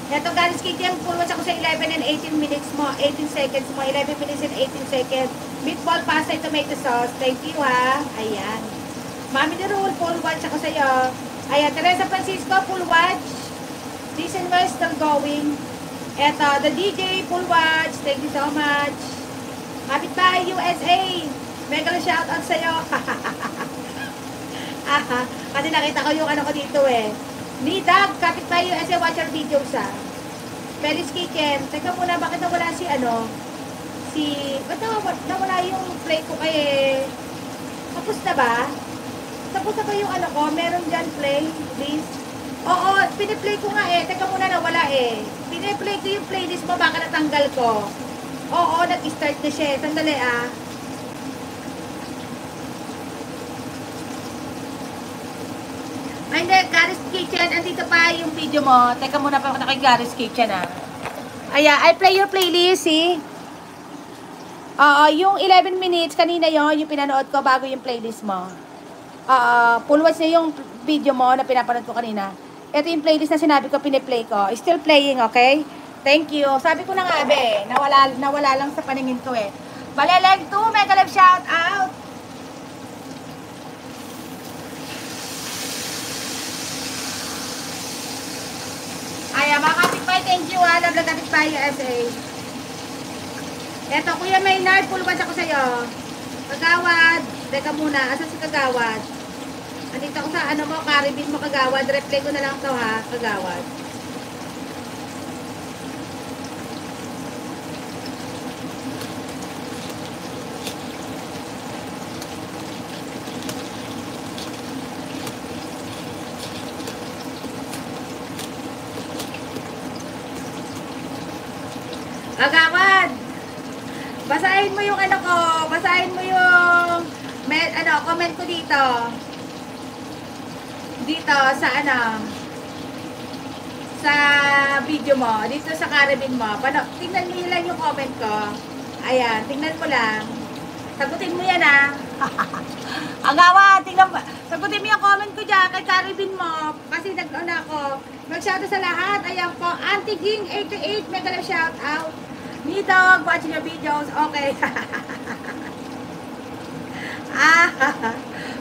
Ito, Garis Kitchen, full watch ako sa 11 and 18 minutes mo, 18 seconds mo, 11 minutes and 18 seconds. Meatball pasta and tomato sauce. Thank you, ha. Ayan. Mami ni Rule, full watch ako sa'yo. Ayan, Teresa Francisco, full watch. Listen well, still going. Ito, the DJ, full watch. Thank you so much. Kapit tayo, USA. Mega shoutout sa'yo. Kasi nakita ko yung ano ko dito eh. Ni Dag, kapit tayo USA, watch our videos ha. Feliz Kitchen. Teka muna, bakit nawala si ano? Ba't nawala yung play ko kay tapos na ba? Tapos na ba yung ano ko? Meron dyan play, please? Oo, piniplay ko nga eh. Teka muna, nawala eh. Piniplay ko yung playlist mo, baka natanggal ko. Oo, nag-start na siya. Sandali ah. Ay, hindi, Garis Kitchen, andito pa yung video mo. Teka muna pa ako na kay Garis Kitchen, ah. Ayan, I play your playlist, see? Oo, yung 11 minutes, kanina yon yung pinanood ko bago yung playlist mo. Full watch na yung video mo na pinapanood ko kanina. Ito yung playlist na sinabi ko, piniplay ko. Still playing, okay? Thank you. Sabi ko na nga, be, nawala lang sa paningin ko, eh. Baleleg 2, mega love shout out. Ayan, mga kapitbahay, thank you ha. Love lang kapitbahay USA. Eto, Kuya Maynard, full watch ako sa'yo. Kagawad. Teka muna, asan si Kagawad? Andito ako sa ano mo, Caribbean mo Kagawad. Replay ko na lang to ha, Kagawad. Kagawad, basahin mo yung ano ko, basahin mo yung comment ko dito. Dito sa sa video mo, dito sa Caribbean mo. Tingnan mo lang yung comment ko. Ayan, tingnan mo lang. Sagutin mo yan ah. Kagawad, tingnan mo. Sagutin mo yung comment ko dyan kay Caribbean mo. Kasi nag-ano ako. Mag-shoutout sa lahat. Ayan po, Auntie Ging 88, mega love shout out. Nidog, watching your videos. Okay.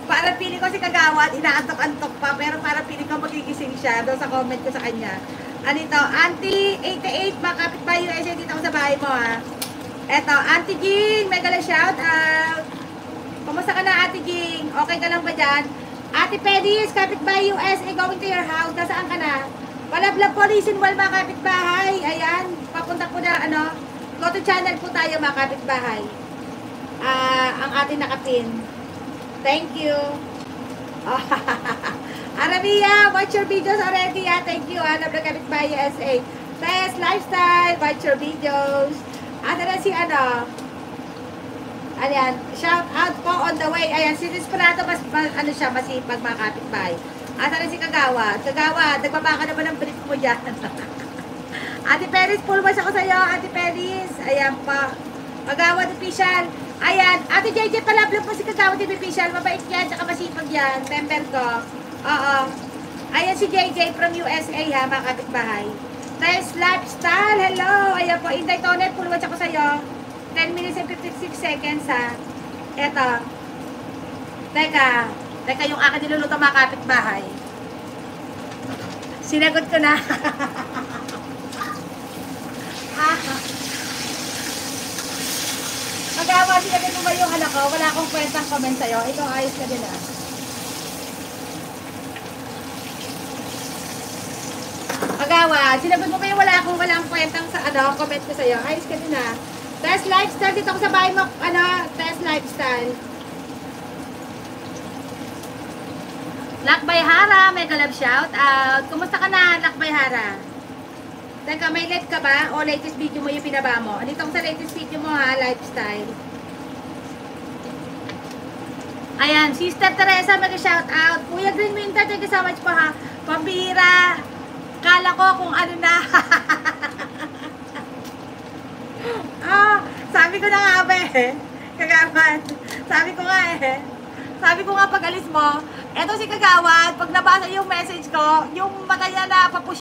Para pili ko si Kagawad, inaantok-antok pa. Pero para pili ko magigising siya doon sa comment ko sa kanya. Anito, Auntie 88, makapit pa USA dito ako sa bahay mo ha. Eto, Auntie Ging, mega love shout out. Kumusta ka na, Ate Ging? Okay ka lang ba dyan? Ate Pedis, kapitbahay USA, going to your house. Nasaan ka na? Wala po, listen well, mga kapitbahay. Ayan, papunta po na, go to channel po tayo, mga kapitbahay. Ang ating nakapin. Thank you. Aramia, watch your videos already, ha? Thank you, Hanap na kapitbahay USA. Test Lifestyle, watch your videos. Na si ayan, shout out po on the way. Ayan, si Desperado, siya, masipag mga kapitbahay. Na si Kagawad. Kagawad, nagbaba ka na ba ng brief mo dyan? Ate Peris, full watch ako sa'yo, Ate Peris. Ayan pa. Kagawad official. Ayan, Ate JJ pala, vlog po si Kagawad official. Mabait yan, tsaka masipag yan. Member ko. Oo. Ayan si JJ from USA ha, mga kapitbahay. Test Lifestyle, hello. Ayan po, Inday Tonet, full watch ako sa'yo. 10 minutes and 56 seconds ha. Eto. Teka, yung akin niluluto mga kapitbahay. Sinagot ko na. Magawa, sinagot mo ba yung anak ko? Wala akong kwentang comment sa'yo. Ikaw ayos ka din ah. Magawa, sinagot mo ba yung walang kwentang sa comment ko sa'yo? Ayos ka din ah. Test Lifestyle, dito ako sa bahay mo, Test Lifestyle. Lakbay Hara, mega love shout out. Kumusta ka na, Lakbay Hara? Teka, may live ka ba? O latest video mo yung pinaba mo? Andito ako sa latest video mo ha, lifestyle. Ayan, Sister Teresa, mega shout out. Kuya Green Winter, thank you so much po ha. Pambira. Kala ko kung ano na. Sabi ko na nga ba Kagawad. Sabi ko nga pag alis mo, eto si Kagawad, pag nabasa yung message ko, yung mata niya na papush